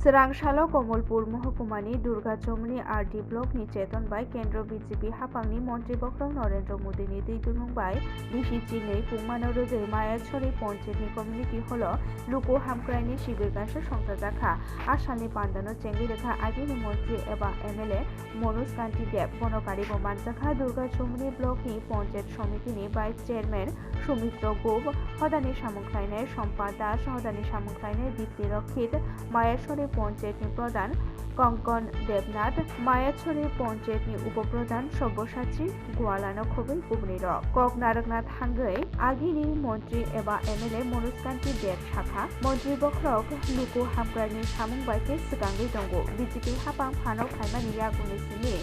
सोरांसालो Kamalpur महकुमानि दुर्गाचौमनि RD ब्लकनि चेतनबाय केन्द्र BJP हाफांनि मन्त्री बख्रं नरेन्द्र मोदीनि दैथुनुंबाय बिसिचिनै पुंमानरुगै मायाछरी पन्चायतनि कमिउनिटी हल लुकु हामक्राइनि शिबिर गांसे संजाजाखा आसामनि पान्डानो चेंगि रेखा आगिनि मन्त्री एबा एमएलए मनोज कान्ति देव बनकारिबो मानजाखा दुर्गाचौमनि ब्लकनि पन्चायत समितिनि भाइस चेयरमैन सौमित्र गोप हदानि सामुंख्लायनाय सम्पा दास हदानि सामुंख्लायनाय दीप्ति रक्षित मायाछरी पन्चायतनि प्रधान कंकन देवनाथ मायाछरी पन्चायतनि उपप्रधान सब्यसाची गुवालानो खबै गुबुनैर कक नारकनाथ हांगै आगिनि मन्त्री एबा एमएलए मनोज कान्ति देव शाखा मन्त्री बख्रक लुकु हामग्रानि सामुं बायखे सिगांगै दंगो बीजेपी हापां फानो खायमानि यागुनि सिनि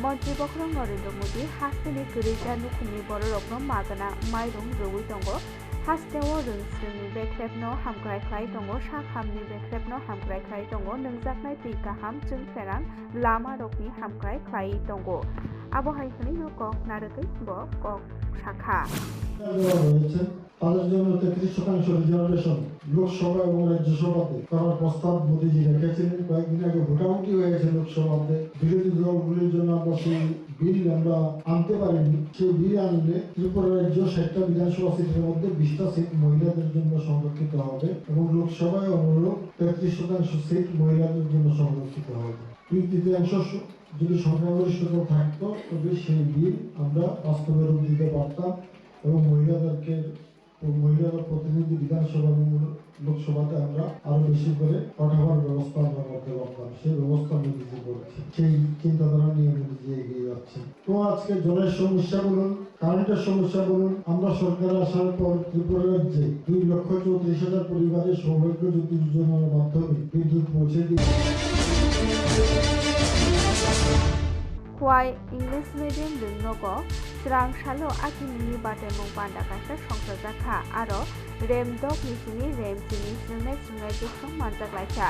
मन्त्री बख्रं नरेन्द्र मोदी हास्तेनि गैरैजा नुखुमनि बर रत्न मागना माइरं रौै दंगो हास्तेव रोंस्रोंनि बेख्रेबनो हामग्रायख्लाय दंगो साखामनि बेख्रेबनो हामग्रायख्लाय दंगो नोंजाखनाय थै गाहाम जों फेरां लामा रकनि हामग्रायख्लाय दंगो आबहावाखौनि कक नारकै ब कक शाखा তাদের জন্য 33% রিজার্ভেশন লোকসভা এবং রাজ্যসভাতে করার প্রস্তাব মোদীজি রেখেছিলেন। কয়েকদিন আগে ভোটাভুটি হয়েছে লোকসভাতে, বিরোধী দলগুলির জন্য আমরা সেই বিল আমরা আনতে পারিনি। সেই বিল আনলে ত্রিপুরা রাজ্য 60টা বিধানসভা সিটের মধ্যে 20টা সিট মহিলাদের জন্য সংরক্ষিত হবে এবং লোকসভায় অনুরূপ 33% সিট মহিলাদের জন্য সংরক্ষিত হবে। 2/3 যদি সংখ্যাগরিষ্ঠতা থাকতো তবে সেই বিল আমরা বাস্তবে রূপ দিতে পারতাম এবং মহিলারা প্রতিনিধি বিধানসভা এবং লোকসভাতে আমরা আরো বেশি করে পাঠাবার ব্যবস্থা আমরা করতে পারতাম। সেই ব্যবস্থা মোদীজি করছে, সেই চিন্তাধারা নিয়ে মোদীজি এগিয়ে যাচ্ছে। তো আজকে জলের সমস্যা বলুন, কারেন্টের সমস্যা বলুন, আমরা সরকারে আসার পর ত্রিপুরা রাজ্যে 2,34,000 পরিবারের সৌভাগ্য জ্যোতি যোজনার মাধ্যমে বিদ্যুৎ পৌঁছে দিয়েছে। Kwai English medium lungnogo Sorangsalo akini batemung panda kaisa songsajakha aro remdok nisini remchini sunai juksong manjaklaika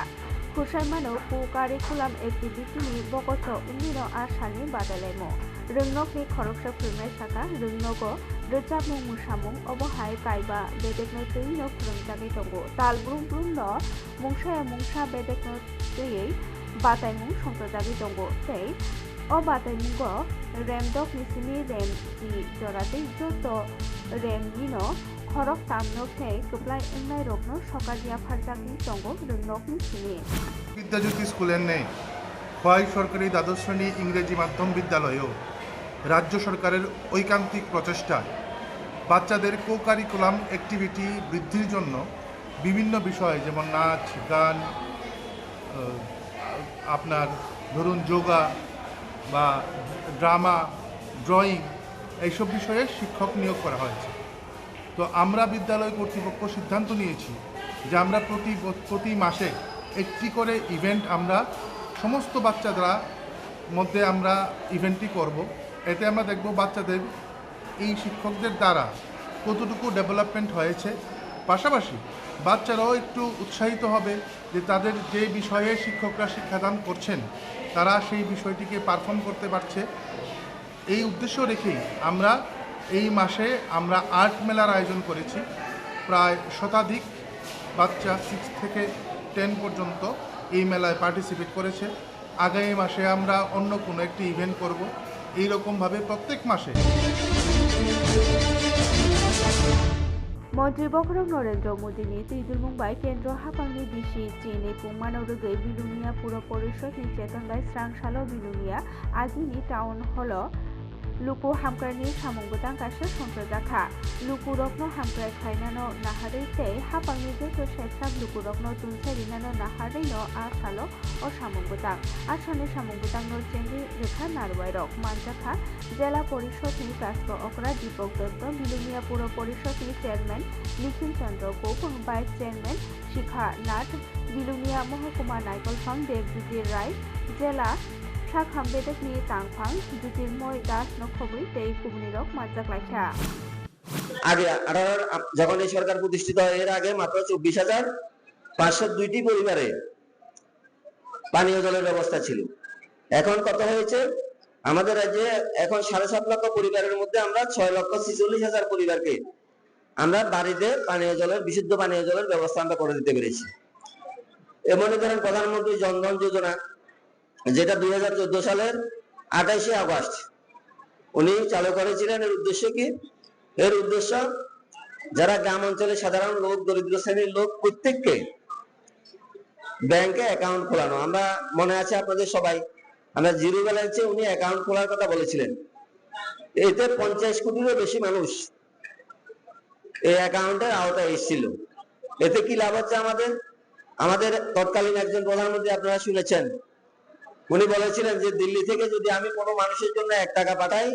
Kusaimano ku curriculum activity ni bokoto umino asani badalaimo Rungnokni khoroksa phurmai saka rungnogo rojabmung musamung obohai kaiba bedekno tuino phurumjagi tongo talbrum no mungsa bedekno tuyei bataimung songsajakgi tongo tei o bataimunggo remdok nisini remchi joratei joto remgino খরক তামনক থে কপ্লাই এমনাই রকনো সকাজিয়া ফারজাকি তঙ্গ রুনক নিসিনি বিদ্যাজ্যোতি স্কুলের নেই খোয়াই সরকারি দ্বাদশ শ্রেণী ইংরেজি মাধ্যম বিদ্যালয়েও রাজ্য সরকারের ঐকান্তিক প্রচেষ্টায় বাচ্চাদের কো কারিকুলাম অ্যাক্টিভিটি বৃদ্ধির জন্য বিভিন্ন বিষয় যেমন নাচ গান আপনার ধরুন যোগা বা ড্রামা ড্রয়িং এইসব বিষয়ে শিক্ষক নিয়োগ করা হয়েছে। তো আমরা বিদ্যালয় কর্তৃপক্ষ সিদ্ধান্ত নিয়েছি যে আমরা প্রতি মাসে একটি করে ইভেন্ট আমরা সমস্ত বাচ্চাদের মধ্যে আমরা ইভেন্টটি করব। এতে আমরা দেখব বাচ্চাদের এই শিক্ষকদের দ্বারা কতটুকু ডেভেলপমেন্ট হয়েছে, পাশাপাশি বাচ্চারাও একটু উৎসাহিত হবে যে তাদের যে বিষয়ে শিক্ষকরা শিক্ষাদান করছেন তারা সেই বিষয়টিকে পারফর্ম করতে পারছে। এই উদ্দেশ্য রেখেই আমরা এই মাসে আমরা আর্ট মেলার আয়োজন করেছি। প্রায় শতাধিক বাচ্চা 6 থেকে 10 পর্যন্ত এই মেলায় পার্টিসিপেট করেছে। আগামী মাসে আমরা অন্য কোনো একটি ইভেন্ট করব। এইরকমভাবে প্রত্যেক মাসে মন্ত্রী বখরং নরেন্দ্র মোদীনি তুইদুলমুংবাই কেন্দ্র হাফাংনি বিসি চিনি পুংমানরুগৈ বিলুনিয়া পুর পরিষদনি চেতনবাই স্রাংসালো বিলুনিয়া আগিনি টাউন হল লুকু হামক্রাইনি সামংবুতাং কাছে সংসাজাখা লুকু রত্ন হামক্রাই খাইনানো নাহাरै tei হাফাংনি যেতো সেসাব লুকু রত্ন তুনসারিনানো নাহারैनो আসালো ও সামংবুতাং আসানি সামংবুতাংনো চেঙ্গি রেখা নারওয়াইরক মানজাখা জেলা পরিষদনি কাস্ট অকরা দীপক দত্ত বিলুনিয়া পুর পরিষদনি চেয়ারম্যান নিখিল চন্দ্র গোপ ভাইস চেয়ারম্যান শিখা নাথ বিলুনিয়া মহকুমা নাইকলফাং দেবজ্যোতি রায় জেলা শাখাম বেদেকনি তাংফাং জ্যোতির্ময় দাস নখবই তেই কুবনিরক মাজাকলাইখা আগে যখন এই সরকার প্রতিষ্ঠিত হয় এর আগে মাত্র 24,502টি পরিবারে পানীয় জলের ব্যবস্থা ছিল। এখন কত হয়েছে আমাদের রাজ্যে? এখন 7.5 লক্ষ পরিবারের মধ্যে আমরা 6,46,000 পরিবারকে আমরা বাড়িতে পানীয় জলের বিশুদ্ধ পানীয় জলের ব্যবস্থা আমরা করে দিতে পেরেছি। এমনই ধরেন প্রধানমন্ত্রী জনধন যোজনা, যেটা 2014 সালের 28শে আগস্ট উনি চালু করেছিলেন। এর উদ্দেশ্য কি? এর উদ্দেশ্য যারা গ্রাম অঞ্চলে সাধারণ লোক, দরিদ্র শ্রেণীর লোক, প্রত্যেককে ব্যাংকে অ্যাকাউন্ট খোলানো। আমরা মনে আছে আপনাদের সবাই, আমরা জিরো ব্যালেন্সে উনি অ্যাকাউন্ট খোলার কথা বলেছিলেন। এতে 50 কোটিরও বেশি মানুষ এই অ্যাকাউন্টের আওতায় এসেছিল। এতে কি লাভ হচ্ছে আমাদের তৎকালীন একজন প্রধানমন্ত্রী আপনারা শুনেছেন, উনি বলেছিলেন যে দিল্লি থেকে যদি আমি কোনো মানুষের জন্য 1 টাকা পাঠাই,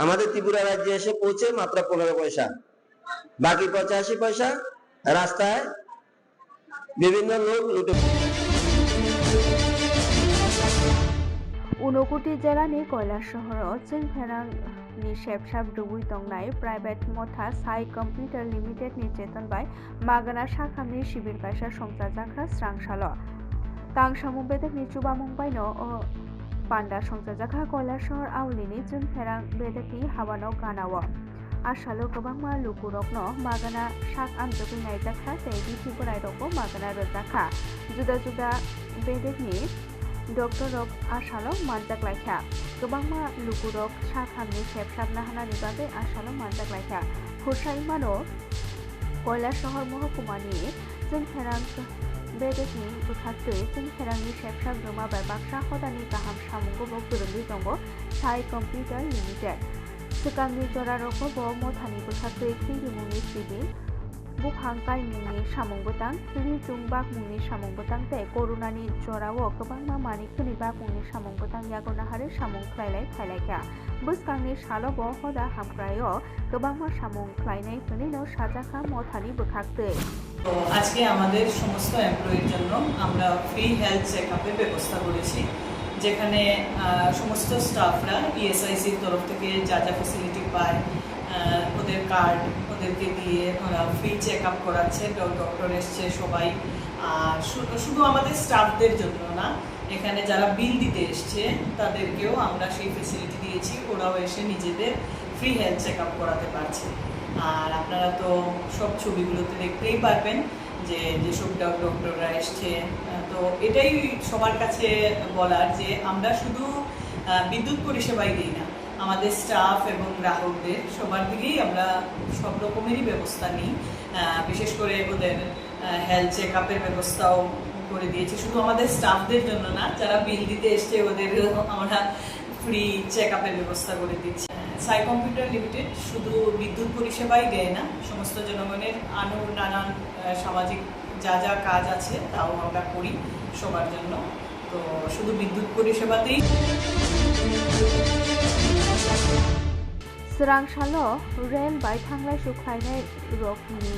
আমাদের ত্রিপুরা রাজ্যে এসে পৌঁছে মাত্র 15 পয়সা, বাকি 85 পয়সা রাস্তায় বিভিন্ন লোক লুটে। ঊনকোটি जिल्लानि কৈলাস सहराव जोंफेरां नि सेबसाब दुबुई दंनाय प्राइवेट मथा साइ कम्पिउटार लिमिटेड नि चेतनबाय मागना साखामनि शिबिर कायसा संसार जाख्रा स्रांसाल तांसामुं बेदेकनि चुबामुंबायनो पान्डा संसार जाख्रा কৈলাস सहर आवलिनि जोंफेरां बेदेकनि हाबानो गानाव आसालो गोबांमा लुकुरकनो मागना साक आमजोगै नायजाखा तै बिथि बोरायरकबो मागना रोजाखा जुदा जुदा बेदेकनि डक्टरक आसालो मानजाक लायखा गोबांमा लुकुरक साखामनि सेबसाबना हानानि बागै आसालो मानजाक लायखा खुरसाइमानो কৈলাস सहर महकुमानि जोंफेरां बेदेकनि बुखातै जोंफेरांनि सेबसाब गोमाबाय बाक्सा हदानि गाहाम सामुंगोबो गोरोन्दै दंग साइ कम्पिउटार लिमिटेड सिगांनि जरारकबो मथानि बुखातै खिरिमुंनि सिबिं बुखां काइमुंनि सामुंबोतां रिजुंबाक मुंनि सामुंबोतां तै करुणानि जरावो गोबांमा मानिकनि बामुंनि सामुंबोतां यागनाहारि सामुं ख्लायलाय फायलायखा बुसकांनि सालबो हदा हामग्रायो गोबांमा सामुं ख्लायनायफोरनिनो साजाखा मथानि बुखातै। তো আজকে আমাদের সমস্ত এমপ্লয়ির জন্য আমরা ফ্রি হেলথ চেকআপের ব্যবস্থা করেছি, যেখানে সমস্ত স্টাফরা ইএসআইসির তরফ থেকে যা যা ফেসিলিটি পায় ওদের কার্ড ওদেরকে দিয়ে ওরা ফ্রি চেক আপ করাচ্ছে। ডক্টর এসছে সবাই, আর শুধু আমাদের স্টাফদের জন্য না, এখানে যারা বিল দিতে এসছে তাদেরকেও আমরা সেই ফেসিলিটি দিয়েছি, ওরাও এসে নিজেদের ফ্রি হেলথ চেক আপ করাতে পারছে। আর আপনারা তো সব ছবিগুলোতে দেখতেই পারবেন যে যেসব ডক্টররা এসছে। তো এটাই সবার কাছে বলার যে আমরা শুধু বিদ্যুৎ পরিষেবাই দিই না, আমাদের স্টাফ এবং গ্রাহকদের সবার দিকেই আমরা সব রকমেরই ব্যবস্থা নিই। বিশেষ করে ওদের হেলথ চেক আপের ব্যবস্থাও করে দিয়েছি, শুধু আমাদের স্টাফদের জন্য না, যারা বিল দিতে এসছে ওদের আমরা ফ্রি চেক আপের ব্যবস্থা করে দিচ্ছি। সাই কম্পিউটার লিমিটেড শুধু বিদ্যুৎ পরিষেবাই দেয় না, সমস্ত জনগণের আরও নানান সামাজিক যা যা কাজ আছে তাও আমরা করি সবার জন্য। তো শুধু বিদ্যুৎ পরিষেবাতেই स्रांसालो रेल बाय थांलाय सुख्लायनाय रकनि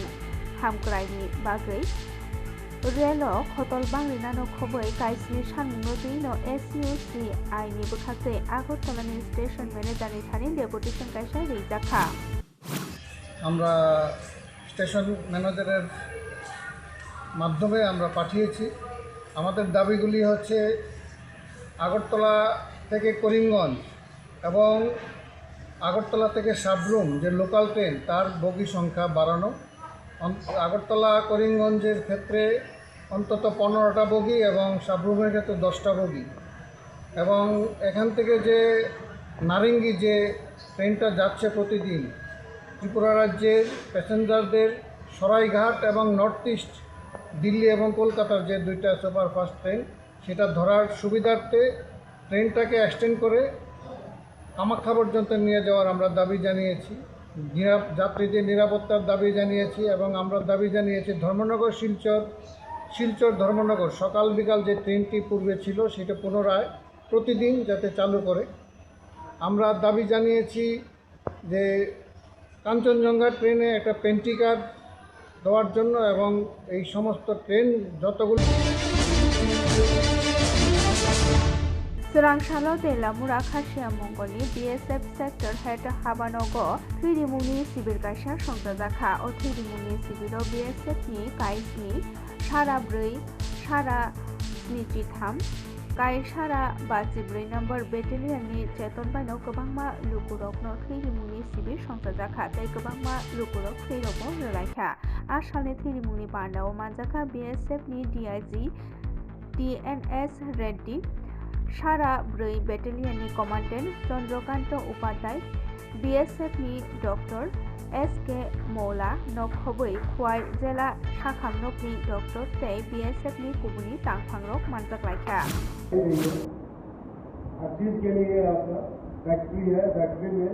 हामग्रायनि बागै रेलो खतल बांग्रिनानो खबै काइसनि सानमुंनो दैनो SUCI नि बुखातै আগরতলাनि स्टेशन मैनेजारनि थानि डेपुटेशन कायसा रैजाखा আমরা স্টেশন ম্যানেজারের মাধ্যমে আমরা পাঠিয়েছি। আমাদের দাবিগুলি হচ্ছে আগরতলা থেকে করিমগঞ্জ এবং আগরতলা থেকে সাবরুম যে লোকাল ট্রেন তার বগি সংখ্যা বাড়ানো, আগরতলা করিমগঞ্জের ক্ষেত্রে অন্তত 15টা বগি এবং সাবরুমের ক্ষেত্রে 10টা বগি, এবং এখান থেকে যে নারেঙ্গি যে ট্রেনটা যাচ্ছে প্রতিদিন ত্রিপুরা রাজ্যের প্যাসেঞ্জারদের সরাইঘাট এবং নর্থ ইস্ট দিল্লি এবং কলকাতার যে 2টা সুপারফাস্ট ট্রেন সেটা ধরার সুবিধার্থে ট্রেনটাকে এক্সটেন্ড করে কামাখ্যা পর্যন্ত নিয়ে যাওয়ার আমরা দাবি জানিয়েছি। যাত্রীদের নিরাপত্তার দাবি জানিয়েছি এবং আমরা দাবি জানিয়েছি ধর্মনগর শিলচর ধর্মনগর সকাল বিকাল যে ট্রেনটি পূর্বে ছিল সেটা পুনরায় প্রতিদিন যাতে চালু করে। আমরা দাবি জানিয়েছি যে কাঞ্চনজঙ্ঘা ট্রেনে একটা পেন্টি কার্ড দেওয়ার জন্য এবং এই সমস্ত ট্রেন যতগুলো स्रांसालो देलामुरा खासिया मंगलनि BSF सेक्टर हेड हाबानगो थैरिमुंनि शिबिर कायसा संजाजाखा ओ थैरिमुंनि शिबिराव BSF नि काइसनि सारा 4 सारा 23 कायसारा 52 नम्बर बेटेलियननि चेतनबाइनाव गोबांमा लुकुरकनो थैरिमुंनि सिबिर संसाजाखा तै गोबांमा लुकुरक थैरकनो रोलायखा आसालनि थैरिमुंनि बान्दाव मानजाखा BSFनि DIG TNS रेड्डी सारा 4 बेटेलियननि कमान्डेन्ट चन्द्रकान्त उपाध्याय BSFनि डक्टर SK मौला नखबै खुवाइ जेला साखामनकनि डक्टर तै BSFनि कुबुनि तांफांरक मानजाकलायखा हर चीज़ के लिए आपका फैक्ट्री है, फैक्ट्री में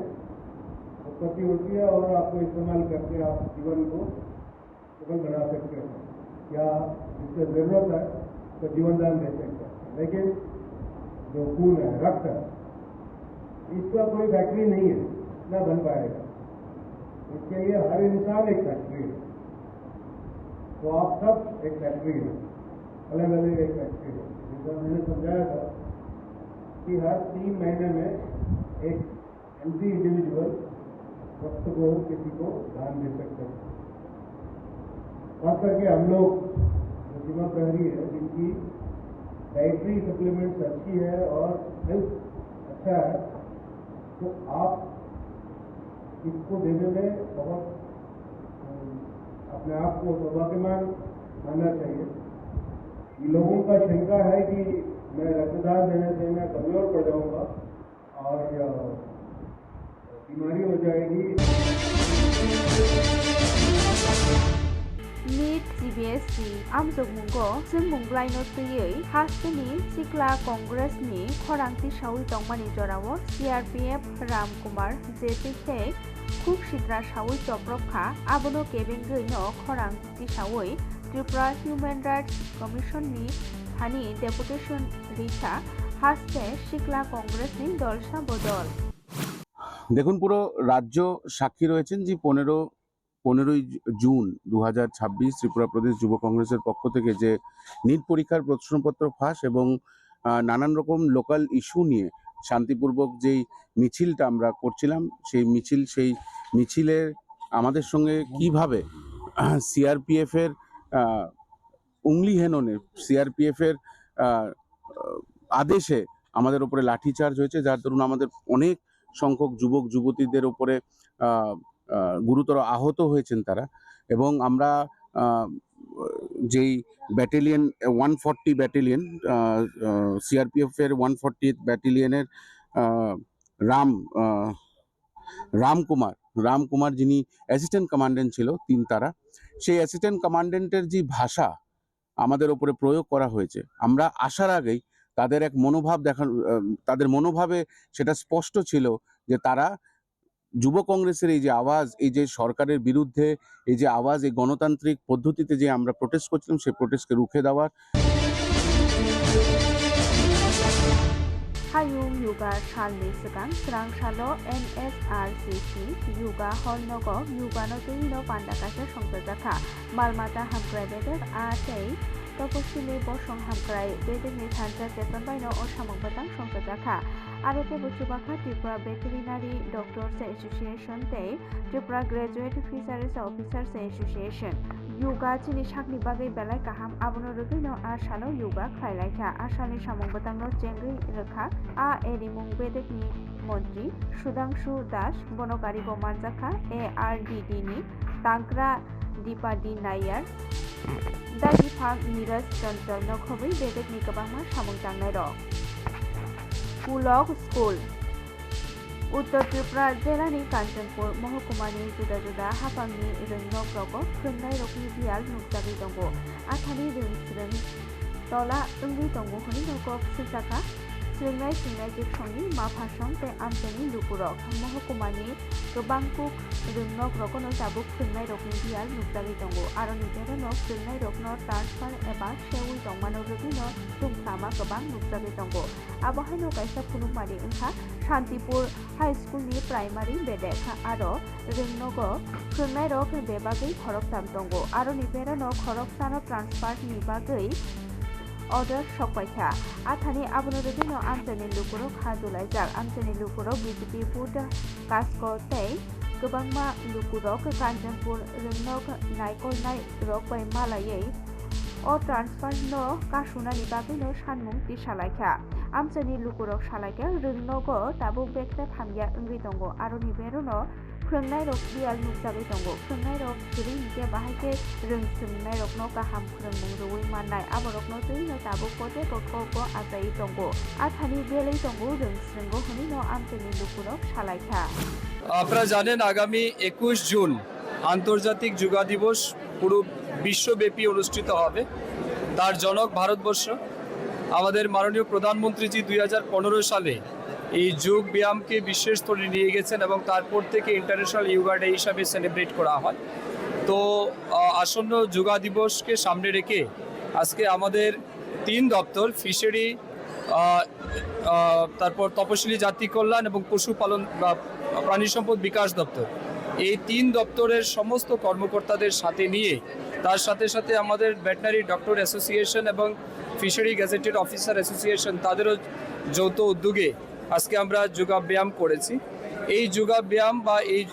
उत्पत्ति होती है और आपको इस्तेमाल करके आप जीवन को सफल बना सकते हैं या जिससे ज़रूरत है तो जीवनदान दे सकते हैं। लेकिन जो खून है, रक्त है, इसका कोई फैक्ट्री नहीं है, न बन पाएगा। इसके लिए हर इंसान एक फैक्ट्री है। तो आप सब एक फैक्ट्री है, अलग अलग एक फैक्ट्री है। जैसा मैंने समझाया था कि हर 3 महीने में एक हेल्दी इंडिविजुअल रक्त को किसी को दान दे सकते हैं। खास करके हम लोग जो सीमा प्रहरी है जिनकी डाइटरी सप्लीमेंट्स अच्छी है और हेल्थ अच्छा है, तो आप इसको देने में बहुत अपने आप को सौभाग्यवान मानना चाहिए। लोगों का शंका है कि मैं रक्तदान देने से मैं कमजोर पड़ जाऊंगा और बीमारी हो जाएगी। नीट CBSC आमजोगमुंगो जोंमुंग्लायनो थैयै हास्टेनि सिक्ला कंग्रेसनि खरांथि सावै दंमानि जरावो CRPF रामकुमार JPK खुब सिद्रा सावै जब्रबखा आबनो केबेंगैनो खरांथि सावै त्रिपुरा हिउमेन राइट्स कमिशननि हानि डेपुटेशन रिचा हास्टे सिक्ला কংগ্রেসনি দলসা বদল। দেখুন, পুরো রাজ্য সাক্ষী রয়েছেন যে 15ই জুন 2026 ত্রিপুরা প্রদেশ যুব কংগ্রেসের পক্ষ থেকে যে নিট পরীক্ষার প্রশ্নপত্র ফাঁস এবং নানান রকম লোকাল ইস্যু নিয়ে শান্তিপূর্বক যেই মিছিলটা আমরা করছিলাম, সেই মিছিলের আমাদের সঙ্গে কিভাবে সিআরপিএফের উংলি হেননে সিআরপিএফের আদেশে আমাদের উপরে লাঠিচার্জ হয়েছে, যার দরুন আমাদের অনেক সংখ্যক যুবক যুবতীদের উপরে গুরুতর আহত হয়েছেন তারা। এবং আমরা যেই ব্যাটালিয়ন 140 ব্যাটালিয়ন সিআরপিএফের 140th ব্যাটালিয়নের রামকুমার যিনি অ্যাসিস্ট্যান্ট কমান্ডেন্ট ছিল 3 তারা, সেই অ্যাসিস্ট্যান্ট কমান্ডেন্টের যে ভাষা আমাদের উপরে প্রয়োগ করা হয়েছে, আমরা আসার আগেই তাদের তাদের মনোভাবে সেটা স্পষ্ট ছিল যে তারা যুব কংগ্রেসের এই যে আওয়াজ, এই যে সরকারের বিরুদ্ধে এই যে আওয়াজ, এই গণতান্ত্রিক পদ্ধতিতে যে আমরা প্রোটেস্ট করছিলাম, সেই প্রোটেস্টকে রুখে দেওয়ার। हायुं युगा सालनि सिगां स्रांसालो NSRCC युगा हल नगो युगानो जयिनो पान्डाकासे संसाजाखा मालमाता हामग्राय बेदक आतै तपसिलि बसं हामग्राय बेदकनि सानजा चेतनबाइनो असामंगबादां संसाजाखा आरो तेबुसुबाखा त्रिपुरा वेटेरिनारि डक्टर्स एसोसिएशन तै त्रिपुरा ग्रेजुएट फिशारिज अफिसार्स एसोसिएशन युगा चिनि साकनि बागै बेलाय काहाम आबनो रुगैनो आसालो युगा खायलायखा आसालनि सामंगबादांनो जेंगै रोखा आ एरिमुं बेदकनि मन्त्री सुदांशु दास बनकारि गमानजाखा ARDD नि तांग्रा दीपादि नायार दागिफां नीरज चन्द्र नखबै बेदकनि गोबांमा सामंजांनाय दं। पुलक स्कुल उत्तर त्रिपुरा जिल्लानि कान्चनपुर महकुमानि जुदा जुदा हाफांनि रोंनकरगो फोरोंनाय रकनि बियाल नुजागै दङ आथानि रोंस्रों तला ओंगै दङ हनि नगक सिजाखा सोलोंनाय जिबसंनि माफासं बे आमजेनि लुकुरक महकुमानि गोबांकुक रोंनकरगनो जाबुक फोरोंनाय रकनि बियाल नुजागै दङ आरो निजेरनो फोरोंनाय रकनो ट्रान्सफार एबा सेवै दंमानो रुगिनो दुमफ्रामा गोबां नुजागै दङ आबहायनो गायसा खुनुमारि ओंखा शान्तिपुर हाई स्कुलनि प्राइमारि बेदेक आरो रोंनगो फोरोंनाय रक बेबागै खरकसाम दङ आरो निजेरनो खरकसानो ट्रान्सफारनि बागै अर्डर सकबायथा आथानि आबनो रुगिनो आमजेनि लुकुरक हादुलायजाक आमजेनि लुकुरक BJP बुट कास्को तै गोबांमा लुकुरक कान्चनपुर रोंनक नायकलनाय रक bye मालायै o transfer no kasunani bagino sanmung ti salaikha amchani lukurok salaikha rungnogo tabu bekte phamya ingri tongo aroni berono khrongnai rok bial nukjagui tongo khrongnai rok siri hingke bahaike rungsumnai rokno kaham khronmung rui mannai aborokno tuino tabu kote kokko ajai tongo athani belei tongo rungsringo hunino amchani lukurok salaikha আপনারা জানেন আগামী 21 June আন্তর্জাতিক যোগা দিবস পুরো বিশ্বব্যাপী অনুষ্ঠিত হবে। তার জনক ভারতবর্ষ। আমাদের মাননীয় প্রধানমন্ত্রীজি 2015 সালে এই যোগ ব্যায়ামকে বিশ্বের স্তরে নিয়ে গেছেন এবং তারপর থেকে ইন্টারন্যাশনাল যোগা ডে হিসাবে সেলিব্রেট করা হয়। তো আসন্ন যোগা দিবসকে সামনে রেখে আজকে আমাদের 3 দপ্তর ফিশারি, তারপর তপশিলি জাতি কল্যাণ এবং পশুপালন বা প্রাণী সম্পদ বিকাশ দপ্তর, এই 3 দপ্তরের সমস্ত কর্মকর্তাদের সাথে নিয়ে তার সাথে সাথে আমাদের ভেটেনারি ডক্টর অ্যাসোসিয়েশন এবং ফিশারি গ্যাজেটেড অফিসার অ্যাসোসিয়েশন তাদেরও যৌথ উদ্যোগে আজকে আমরা যোগা ব্যায়াম করেছি। এই যোগা ব্যায়াম বা এই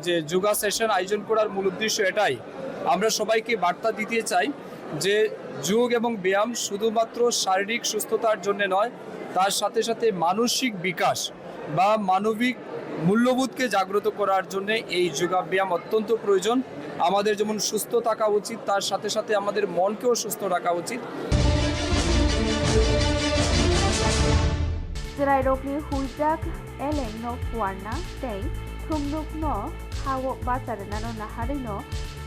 যে যোগা সেশন আয়োজন করার মূল উদ্দেশ্য এটাই, আমরা সবাইকে বার্তা দিতে চাই যে যোগ এবং ব্যায়াম শুধুমাত্র শারীরিক সুস্থতার জন্য নয়, তার সাথে সাথে মানসিক বিকাশ বা মানবিক মূল্যবোধকে জাগ্রত করার জন্য এই যোগা ব্যায়াম অত্যন্ত প্রয়োজন। আমাদের যেমন সুস্থ থাকা উচিত, তার সাথে সাথে আমাদের মনকেও সুস্থ রাখা উচিত। Zrairokni huijak eleng no fuarna tei thumnukno hawo bacharnano naharino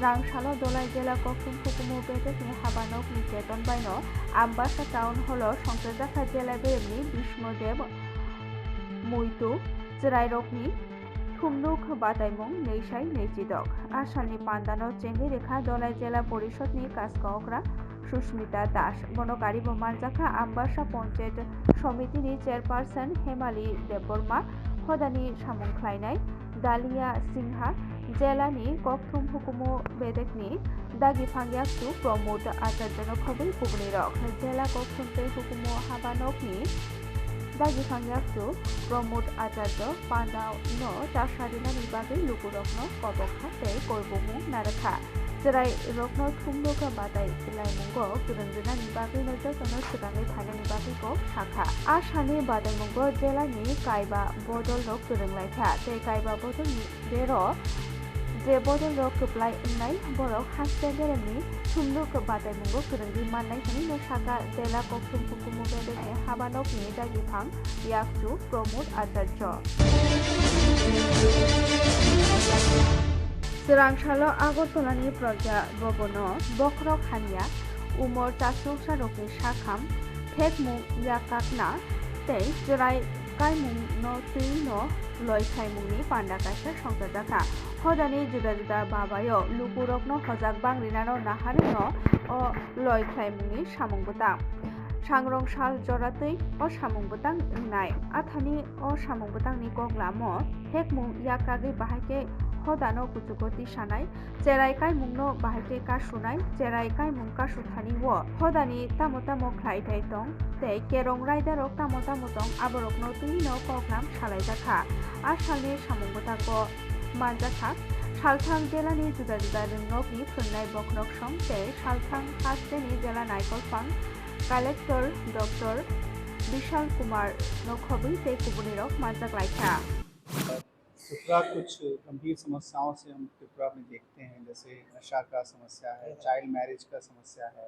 rangsalo dolai jela koktum hukumu betekni habanok ni cheton baino ambasa town holo সংসদা জেলা বেরনি Vishnudev মুইতু Zrairokni thumnuk bataimung neisai neijidok asani pandano chengi rekha dolai jela porishod ni kaskokra Susmita Das বনকারী বোমারজাখা আম্বাসা পঞ্চায়েত সমিতিনি chairperson Hemali Debbarma হদানি সামুংখ্লাইনাই দালিয়া সিংহা জেলানি ককথুম হুকুমু বেদেকনি দাগি ফাংয়াকসু প্রমোদ আচার্যনক খবর কুবনিরক জেলা ককথুমতে হুকুমু হাবানকনি দাগি ফাংয়াকসু প্রমোদ আচার্য পান্ডাও ন চাষাদিনা নিবাগৈ লুকুরকনো কবখা তৈ কইবমু নারখা जेराय रत्न थुमलुका बादाय लाइमुंगो गुरुंजना निबागै नजरनो सिगाङै थानायनि बागैखौ साखा आसानि बादायमुंगो जेलानि कायबा बदल रक गुरुंलायखा तै कायबा बदल बेरो जे बदल रक कप्लाय इंनाय बरक हासते गेरेनि थुमलुका बादायमुंगो गुरुंदि माननाय हनि न सागा जेला कक्सुम हुकुमु बेदेनि हाबानकनि दागिफां याकसु प्रमोद आचार्य Serangsalo Agortolani Proja Bobono Bokrok Hania Umor Tasok Sarokni Shakam Tekmu Yakakna Tei Jerai Kaimung no Tuino Loi Kaimungni Pandakasha Songsadaka Hodani Juda Babayo Lukurokno Hozak Bangrinano Naharino O Loi Kaimungni Shamungbutang Sangrong Shal Joratui O Shamungbutang Nai Athani O Shamungbutangni Koglamo Tekmu Yakagi Bahake হদানো কুচুকতি সানাই চেরাই কাইমুংনো বাহাইকে কাশুনাই চেরাই কাইমুং কাশুথানি ও হদানি তামতামো খ্লাইথাই তং তেই কেরং রাইদারক তামতামো তং আবরকনো তুইনো কগ্রাম সালাইজাখা আসালনি সামুংবতাকো মানজাখা সালথাং জেলানি जुदा जुदा रोंगकनि फोरोंनाय बख्रक सं तेई सालथां हास्टेनि জেলা नायकलफां collector doctor Vishal Kumar नखबी तेई कुबुनिरक मानजाखलाइखा त्रिपुरा कुछ गंभीर समस्याओं से हम त्रिपुरा में देखते हैं, जैसे नशा का समस्या है, चाइल्ड मैरिज का समस्या है,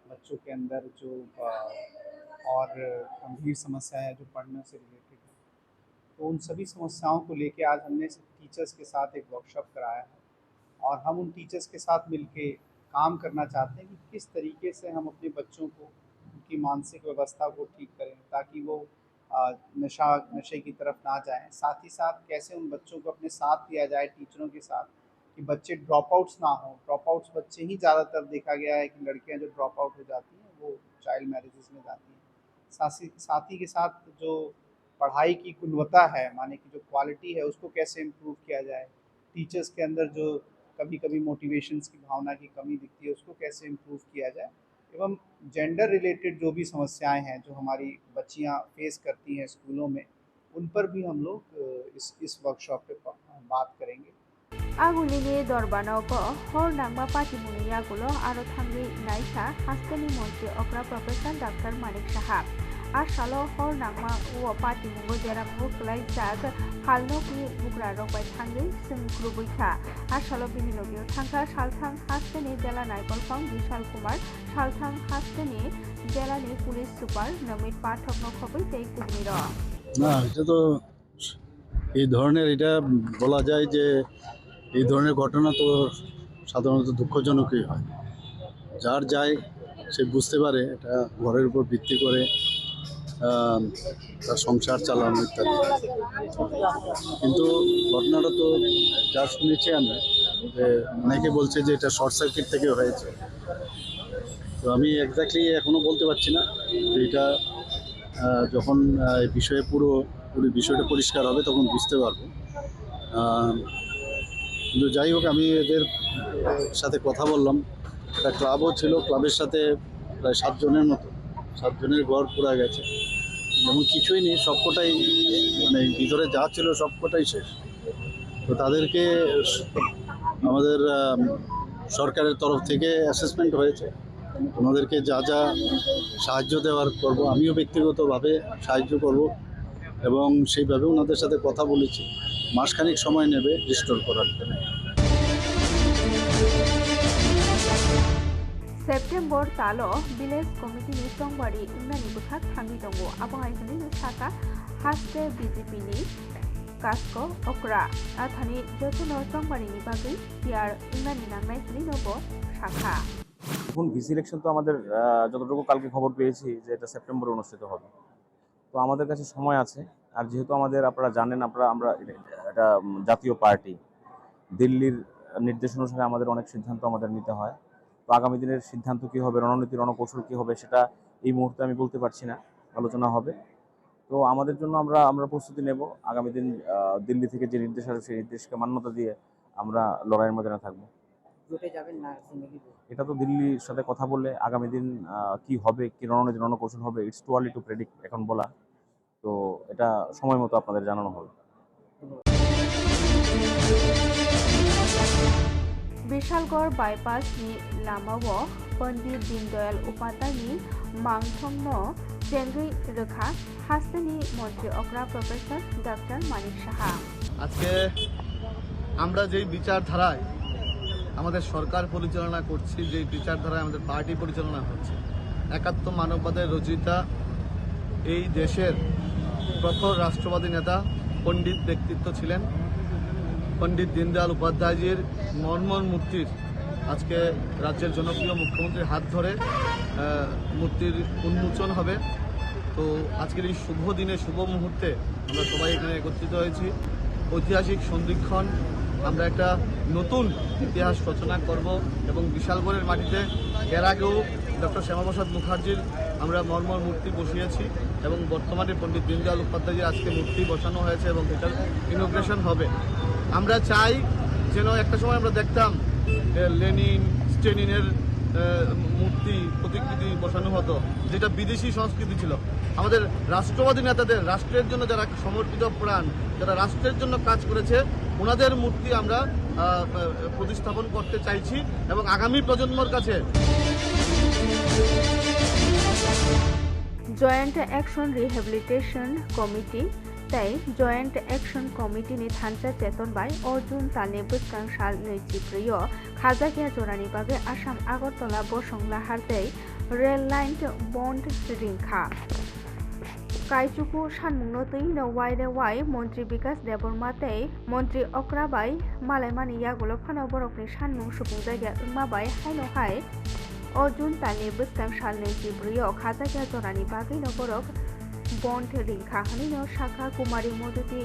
बच्चों के अंदर जो और गंभीर समस्या है जो पढ़ने से रिलेटेड है। तो उन सभी समस्याओं को लेके आज हमने टीचर्स के साथ एक वर्कशॉप कराया है और हम उन टीचर्स के साथ मिलके काम करना चाहते हैं कि किस तरीके से हम अपने बच्चों को उनकी मानसिक व्यवस्था को ठीक करें ताकि वो नशे की तरफ ना जाएं। साथ ही साथ कैसे उन बच्चों को अपने साथ लिया जाए टीचरों के साथ कि बच्चे ड्रॉप आउट्स ना हों। ड्रॉप आउट्स बच्चे ही ज़्यादातर देखा गया है कि लड़कियां जो ड्रॉप आउट हो जाती हैं वो चाइल्ड मैरिजेस में जाती हैं। साथ ही के साथ जो पढ़ाई की गुणवत्ता है, माने कि जो क्वालिटी है उसको कैसे इम्प्रूव किया जाए। टीचर्स के अंदर जो कभी कभी मोटिवेशंस की भावना की कमी दिखती है उसको कैसे इम्प्रूव किया जाए, एवं जेंडर रिलेटेड जो भी समस्याएं हैं जो हमारी बच्चियां फेस करती हैं स्कूलों में, उन पर भी हम लोग इस वर्कशॉप पे बात करेंगे। আগুলিনি দরবানক হর নাংবা পাটিমুনি ইয়াগুলো আরো থাঙ্গি নাইসা হাস্তেনি মন্ত্রী অগ্রা প্রফেসর ডাক্তার মানিক সাহা আসালো হর নাংমা ও পাটিমুঙ্গো জেরামুঙ্গো ক্লাই জাগ হালনকনি বুকরা রকবাই থাঙ্গি সিংক্রুবৈথা আসালো বিনিলগিও থাঙ্গা সালথাং হাস্তেনি জেলা নাইকলফাং বিশাল কুমার সালথাং হাস্তেনি জেলানি পুলিশ সুপার নমিত পাঠক নখবৈ তেই কুমির না, এটা তো এই ধরনের, এটা বলা যায় যে এই ধরনের ঘটনা তো সাধারণত দুঃখজনকই হয়। যার যায় সে বুঝতে পারে এটা ঘরের উপর ভিত্তি করে তার সংসার চালানো ইত্যাদি, কিন্তু ঘটনাটা তো যা শুনেছি আমরা যে অনেকে বলছে যে এটা শর্ট সার্কিট থেকে হয়েছে। তো আমি এক্স্যাক্টলি এখনও বলতে পারছি না যে এটা যখন এই বিষয়ে পুরো বিষয়টা পরিষ্কার হবে তখন বুঝতে পারবো। কিন্তু যাই হোক, আমি এদের সাথে কথা বললাম, একটা ক্লাবও ছিল, ক্লাবের সাথে প্রায় 7 জনের মতো, 7 জনের ঘর পুরা গেছে, এমন কিছুই নেই, সবকটাই মানে ভিতরে যা ছিল সবকটাই শেষ। তো তাদেরকে আমাদের সরকারের তরফ থেকে অ্যাসেসমেন্ট হয়েছে, ওনাদেরকে যা যা সাহায্য দেওয়ার করব, আমিও ব্যক্তিগতভাবে সাহায্য করব এবং সেইভাবে ওনাদের সাথে কথা বলেছি। মাসখানিক সময় নেবে রিস্টোর করার জন্য। সেপ্টেম্বর তালো ভিলেজ কমিটিनि সংবাरी इंनानि बुथाक थांगि दङ आबहावानि साका हास्ते बिजेपिनि कास्को अक्रा आथानि जतनो সংবারিनि बागै यार इंनानि नांनायनि नब शाखा। এখন ভিসি ইলেকশন তো আমাদের যতটুকু কালকে খবর পেয়েছি যে এটা সেপ্টেম্বরে অনুষ্ঠিত হবে, তো আমাদের কাছে সময় আছে। আর যেহেতু আপনারা জানেন আমরা এটা জাতীয় পার্টি, দিল্লির নির্দেশ অনুসারে আমাদের অনেক সিদ্ধান্ত আমাদের নিতে হয়। তো আগামী দিনের সিদ্ধান্ত কী হবে, রণনীতি রণকৌশল কী হবে সেটা এই মুহূর্তে আমি বলতে পারছি না, আলোচনা হবে। তো আমাদের জন্য আমরা প্রস্তুতি নেব। আগামী দিন দিল্লি থেকে যে নির্দেশ আসবে সেই নির্দেশকে মান্যতা দিয়ে আমরা লড়াইয়ের ময়দানে থাকবো। এটা তো দিল্লির সাথে কথা বলে আগামী দিন কি হবে, কি রণনীতি রণকৌশল হবে, it's too early to predict এখন বলা। তো এটা সময় মতো আপনাদের জানানো হবে। বিশালগড় বাইপাসनि लामाव पण्डित दीनदयाल उपाध्यायनि मांथंन চেঙ্গি রেখা হাস্তেনি মন্ত্রী অগ্রা প্রফেসর ডাক্তার মানিক সাহা। আজকে আমরা যেই বিচারধারায় আমাদের সরকার পরিচালনা করছি, যেই বিচারধারায় আমাদের পার্টি পরিচালনা হচ্ছে, একাত্ম মানববাদের রচয়িতা, এই দেশের প্রখর রাষ্ট্রবাদী নেতা, পণ্ডিত ব্যক্তিত্ব ছিলেন পণ্ডিত দীনদয়াল উপাধ্যায়জির মর্মর মূর্তির আজকে রাজ্যের জনপ্রিয় মুখ্যমন্ত্রীর হাত ধরে মূর্তির উন্মোচন হবে। তো আজকের এই শুভ দিনে, শুভ মুহূর্তে আমরা সবাই এখানে একত্রিত হয়েছি। ঐতিহাসিক সন্ধিক্ষণ, আমরা একটা নতুন ইতিহাস রচনা করব এবং বিশালগড়ের মাটিতে এর আগেও ডক্টর শ্যামাপ্রসাদ মুখার্জির আমরা মর্মর মূর্তি বসিয়েছি এবং বর্তমানে পণ্ডিত দীনদয়াল উপাধ্যায়জির আজকে মূর্তি বসানো হয়েছে এবং এটার ইনোগ্রেশন হবে। আমরা চাই যেন একটা সময় আমরা দেখতাম লেনিন, স্টেলিনের মূর্তি, প্রতিকৃতি বসানো হতো, যেটা বিদেশি সংস্কৃতি ছিল। আমাদের রাষ্ট্রবাদী নেতাদের, রাষ্ট্রের জন্য যারা সমর্পিত প্রাণ, যারা রাষ্ট্রের জন্য কাজ করেছে, ওনাদের মূর্তি আমরা প্রতিস্থাপন করতে চাইছি এবং আগামী প্রজন্মর কাছে জয়েন্ট অ্যাকশন রিহেবিলিটেশন কমিটি তাই জয়েন্ট অ্যাকশন कमिटिनि थानसा चेतनबाय अर्जुन तालनि बोसकां साल 2024 खाजाकिया जरानि बागै आसाम आगरतला बसंला हारदै रेल लाइन बन्ड रिंखा काइचुकु सानमुंनोतै नवाइरे वाइ मन्त्री विकास देबरमातै मन्त्री अक्राबाय मालायमानि यागुलो फानो बरकनि सानमुं सुबुं जायगा ओंमाबाय हायनहाय अर्जुन तालनि बोसकां साल 2024 खाजाकिया जरानि बागै नबरक बन्ड रिंखा हनिनो शाखा कुमारी मधुति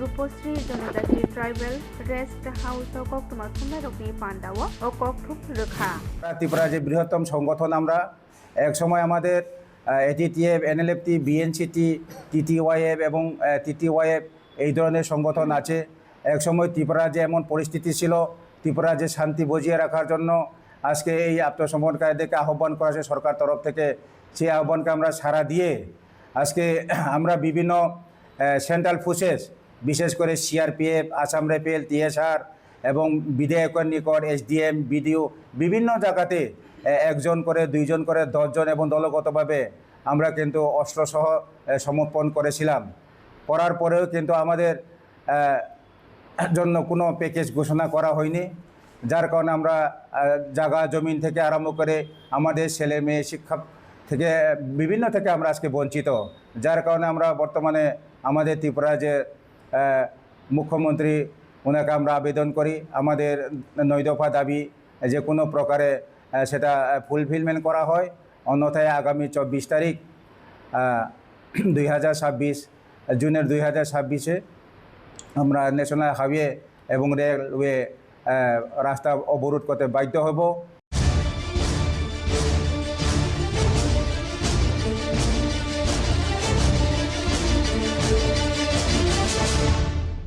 रूपश्री जनजाति ट्राइबल रेस्ट हाउस कक्टमा खुंनारकनि पांडाव ও ককথুপ রেখা। ত্রিপুরা যে বৃহত্তম সংগঠন, আমরা এক সময় আমাদের এটিটিএফ, এনএলএফটি, বিএনসিটি, টিটিওয়াইএফ এবং টিটিওয়াইএফ এই ধরনের সংগঠন আছে। এক সময় ত্রিপুরা যে এমন পরিস্থিতি ছিল, ত্রিপুরা যে শান্তি বজিয়ে রাখার জন্য আজকে এই আত্মসমর্পণকারীদেরকে আহ্বান করা হয়েছে সরকার তরফ থেকে, সেই আহ্বানকে আমরা সাড়া দিয়ে আজকে আমরা বিভিন্ন সেন্ট্রাল ফোর্সেস, বিশেষ করে সিআরপিএফ, আসাম রাইফেল, টিএসআর এবং বিধায়কের নিকট SDM BDO বিভিন্ন জায়গাতে একজন করে, দুইজন করে, 10 জন এবং দলগতভাবে আমরা কিন্তু অস্ত্রসহ সমর্পণ করেছিলাম। করার পরেও কিন্তু আমাদের জন্য কোনো প্যাকেজ ঘোষণা করা হয়নি, যার কারণে আমরা জায়গা জমিন থেকে আরম্ভ করে আমাদের ছেলে মেয়ে শিক্ষা থেকে বিভিন্ন থেকে আমরা আজকে বঞ্চিত। যার কারণে আমরা বর্তমানে আমাদের ত্রিপুরা যে মুখ্যমন্ত্রী ওনাকে আমরা আবেদন করি আমাদের 9 দফা দাবি যে কোনো প্রকারে সেটা ফুলফিলমেন্ট করা হয়, অন্যথায় আগামী 24 তারিখ 2026 জুনের 2026-এ আমরা ন্যাশনাল হাইওয়ে এবং রেলওয়ে রাস্তা অবরোধ করতে বাধ্য হব।